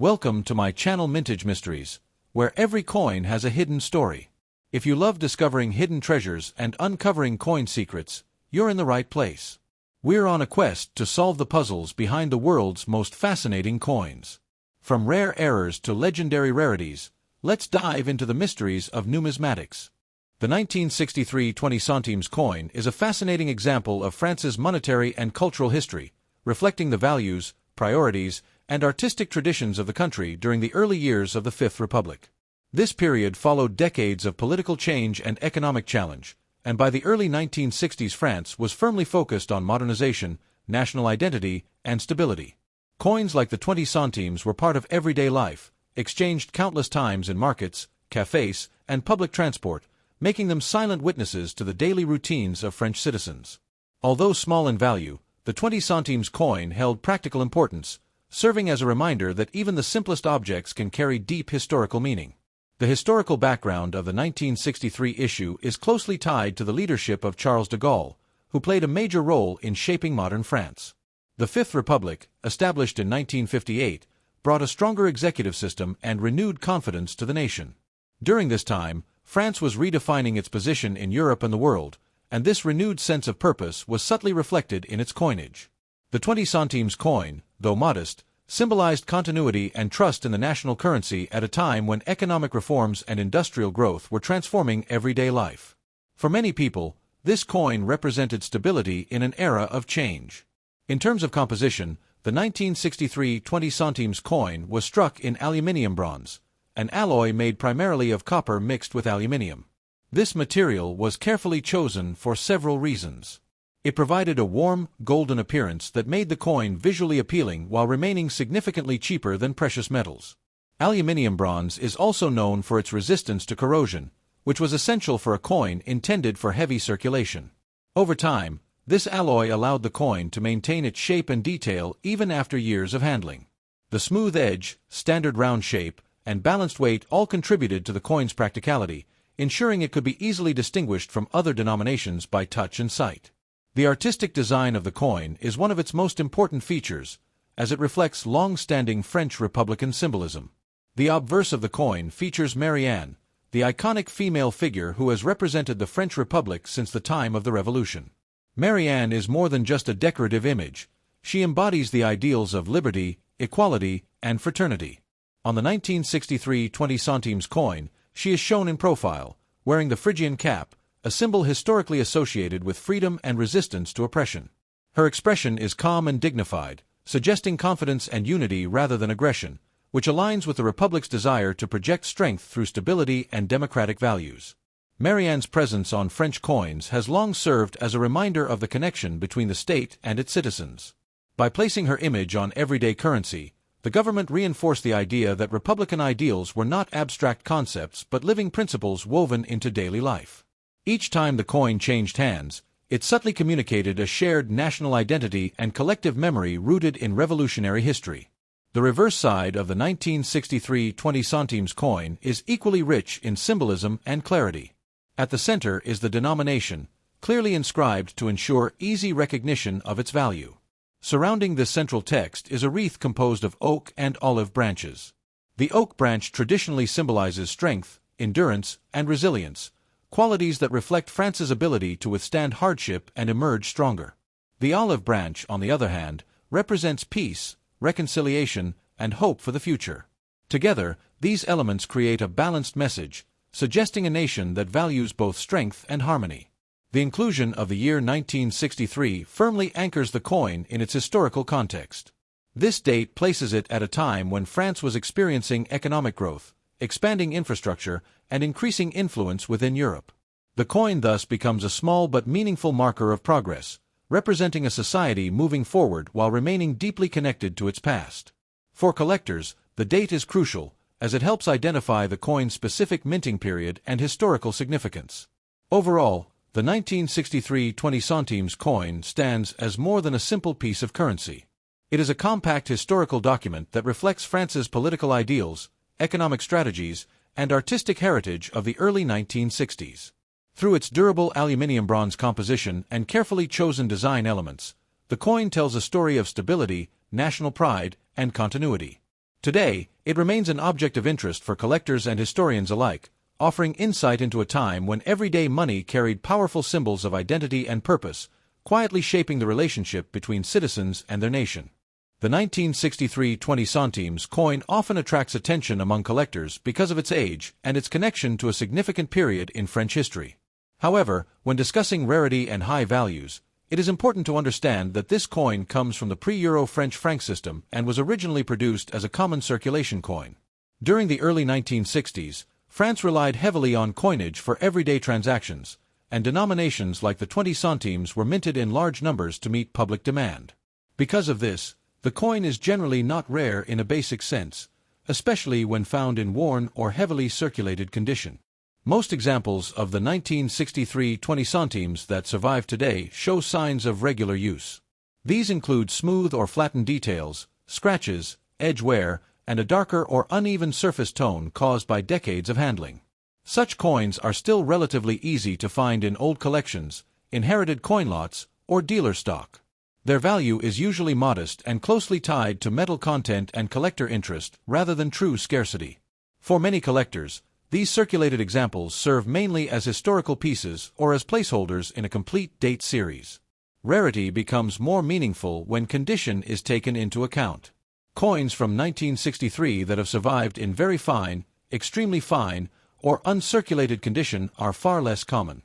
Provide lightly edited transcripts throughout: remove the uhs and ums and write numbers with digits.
Welcome to my channel Mintage Mysteries, where every coin has a hidden story. If you love discovering hidden treasures and uncovering coin secrets, you're in the right place. We're on a quest to solve the puzzles behind the world's most fascinating coins. From rare errors to legendary rarities, let's dive into the mysteries of numismatics. The 1963 20 centimes coin is a fascinating example of France's monetary and cultural history, reflecting the values, priorities, and artistic traditions of the country during the early years of the Fifth Republic. This period followed decades of political change and economic challenge, and by the early 1960s France was firmly focused on modernization, national identity, and stability. Coins like the 20 centimes were part of everyday life, exchanged countless times in markets, cafes, and public transport, making them silent witnesses to the daily routines of French citizens. Although small in value, the 20 centimes coin held practical importance, serving as a reminder that even the simplest objects can carry deep historical meaning. The historical background of the 1963 issue is closely tied to the leadership of Charles de Gaulle, who played a major role in shaping modern France. The Fifth Republic, established in 1958, brought a stronger executive system and renewed confidence to the nation. During this time, France was redefining its position in Europe and the world, and this renewed sense of purpose was subtly reflected in its coinage. The 20 centimes coin, though modest, symbolized continuity and trust in the national currency at a time when economic reforms and industrial growth were transforming everyday life. For many people, this coin represented stability in an era of change. In terms of composition, the 1963 20 centimes coin was struck in aluminium bronze, an alloy made primarily of copper mixed with aluminium. This material was carefully chosen for several reasons. It provided a warm, golden appearance that made the coin visually appealing while remaining significantly cheaper than precious metals. Aluminium bronze is also known for its resistance to corrosion, which was essential for a coin intended for heavy circulation. Over time, this alloy allowed the coin to maintain its shape and detail even after years of handling. The smooth edge, standard round shape, and balanced weight all contributed to the coin's practicality, ensuring it could be easily distinguished from other denominations by touch and sight. The artistic design of the coin is one of its most important features, as it reflects long-standing French Republican symbolism. The obverse of the coin features Marianne, the iconic female figure who has represented the French Republic since the time of the Revolution. Marianne is more than just a decorative image. She embodies the ideals of liberty, equality, and fraternity. On the 1963 20 centimes coin, she is shown in profile, wearing the Phrygian cap, a symbol historically associated with freedom and resistance to oppression. Her expression is calm and dignified, suggesting confidence and unity rather than aggression, which aligns with the Republic's desire to project strength through stability and democratic values. Marianne's presence on French coins has long served as a reminder of the connection between the state and its citizens. By placing her image on everyday currency, the government reinforced the idea that Republican ideals were not abstract concepts but living principles woven into daily life. Each time the coin changed hands, it subtly communicated a shared national identity and collective memory rooted in revolutionary history. The reverse side of the 1963 20 centimes coin is equally rich in symbolism and clarity. At the center is the denomination, clearly inscribed to ensure easy recognition of its value. Surrounding this central text is a wreath composed of oak and olive branches. The oak branch traditionally symbolizes strength, endurance, and resilience, qualities that reflect France's ability to withstand hardship and emerge stronger. The olive branch, on the other hand, represents peace, reconciliation, and hope for the future. Together, these elements create a balanced message, suggesting a nation that values both strength and harmony. The inclusion of the year 1963 firmly anchors the coin in its historical context. This date places it at a time when France was experiencing economic growth, expanding infrastructure, and increasing influence within Europe. The coin thus becomes a small but meaningful marker of progress, representing a society moving forward while remaining deeply connected to its past. For collectors, the date is crucial, as it helps identify the coin's specific minting period and historical significance. Overall, the 1963 20 centimes coin stands as more than a simple piece of currency. It is a compact historical document that reflects France's political ideals, economic strategies, and artistic heritage of the early 1960s. Through its durable aluminium bronze composition and carefully chosen design elements, the coin tells a story of stability, national pride, and continuity. Today, it remains an object of interest for collectors and historians alike, offering insight into a time when everyday money carried powerful symbols of identity and purpose, quietly shaping the relationship between citizens and their nation. The 1963 20 centimes coin often attracts attention among collectors because of its age and its connection to a significant period in French history. However, when discussing rarity and high values, it is important to understand that this coin comes from the pre-Euro French franc system and was originally produced as a common circulation coin. During the early 1960s, France relied heavily on coinage for everyday transactions, and denominations like the 20 centimes were minted in large numbers to meet public demand. Because of this, the coin is generally not rare in a basic sense, especially when found in worn or heavily circulated condition. Most examples of the 1963 20 centimes that survive today show signs of regular use. These include smooth or flattened details, scratches, edge wear, and a darker or uneven surface tone caused by decades of handling. Such coins are still relatively easy to find in old collections, inherited coin lots, or dealer stock. Their value is usually modest and closely tied to metal content and collector interest rather than true scarcity. For many collectors, these circulated examples serve mainly as historical pieces or as placeholders in a complete date series. Rarity becomes more meaningful when condition is taken into account. Coins from 1963 that have survived in very fine, extremely fine, or uncirculated condition are far less common.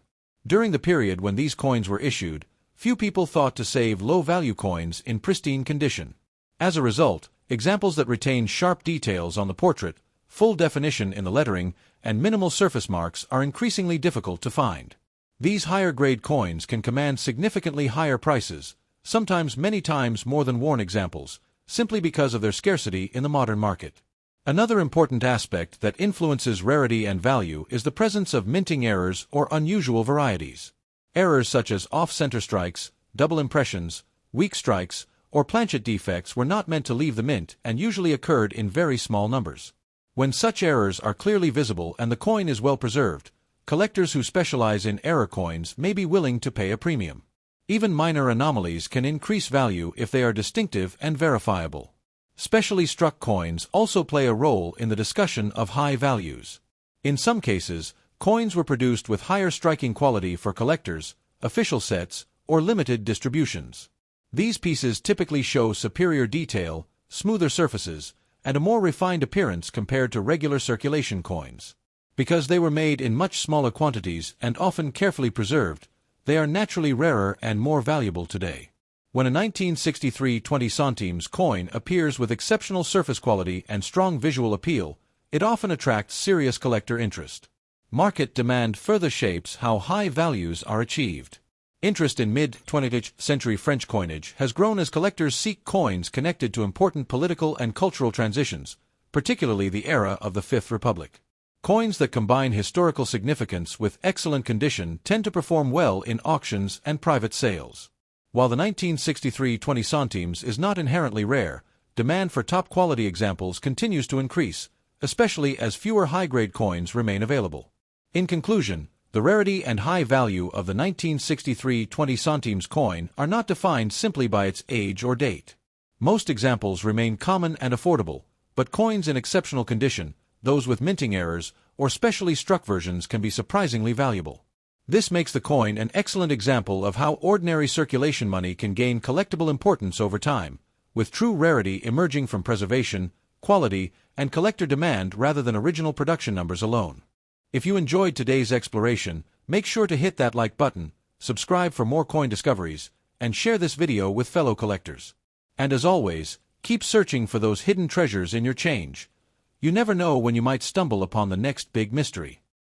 During the period when these coins were issued, few people thought to save low-value coins in pristine condition. As a result, examples that retain sharp details on the portrait, full definition in the lettering, and minimal surface marks are increasingly difficult to find. These higher-grade coins can command significantly higher prices, sometimes many times more than worn examples, simply because of their scarcity in the modern market. Another important aspect that influences rarity and value is the presence of minting errors or unusual varieties. Errors such as off-center strikes, double impressions, weak strikes, or planchet defects were not meant to leave the mint and usually occurred in very small numbers. When such errors are clearly visible and the coin is well preserved, collectors who specialize in error coins may be willing to pay a premium. Even minor anomalies can increase value if they are distinctive and verifiable. Specially struck coins also play a role in the discussion of high values. In some cases, coins were produced with higher striking quality for collectors, official sets, or limited distributions. These pieces typically show superior detail, smoother surfaces, and a more refined appearance compared to regular circulation coins. Because they were made in much smaller quantities and often carefully preserved, they are naturally rarer and more valuable today. When a 1963 20 centimes coin appears with exceptional surface quality and strong visual appeal, it often attracts serious collector interest. Market demand further shapes how high values are achieved. Interest in mid-20th century French coinage has grown as collectors seek coins connected to important political and cultural transitions, particularly the era of the Fifth Republic. Coins that combine historical significance with excellent condition tend to perform well in auctions and private sales. While the 1963 20 centimes is not inherently rare, demand for top-quality examples continues to increase, especially as fewer high-grade coins remain available. In conclusion, the rarity and high value of the 1963 20 centimes coin are not defined simply by its age or date. Most examples remain common and affordable, but coins in exceptional condition, those with minting errors, or specially struck versions can be surprisingly valuable. This makes the coin an excellent example of how ordinary circulation money can gain collectible importance over time, with true rarity emerging from preservation, quality, and collector demand rather than original production numbers alone. If you enjoyed today's exploration, make sure to hit that like button, subscribe for more coin discoveries, and share this video with fellow collectors. And as always, keep searching for those hidden treasures in your change. You never know when you might stumble upon the next big mystery.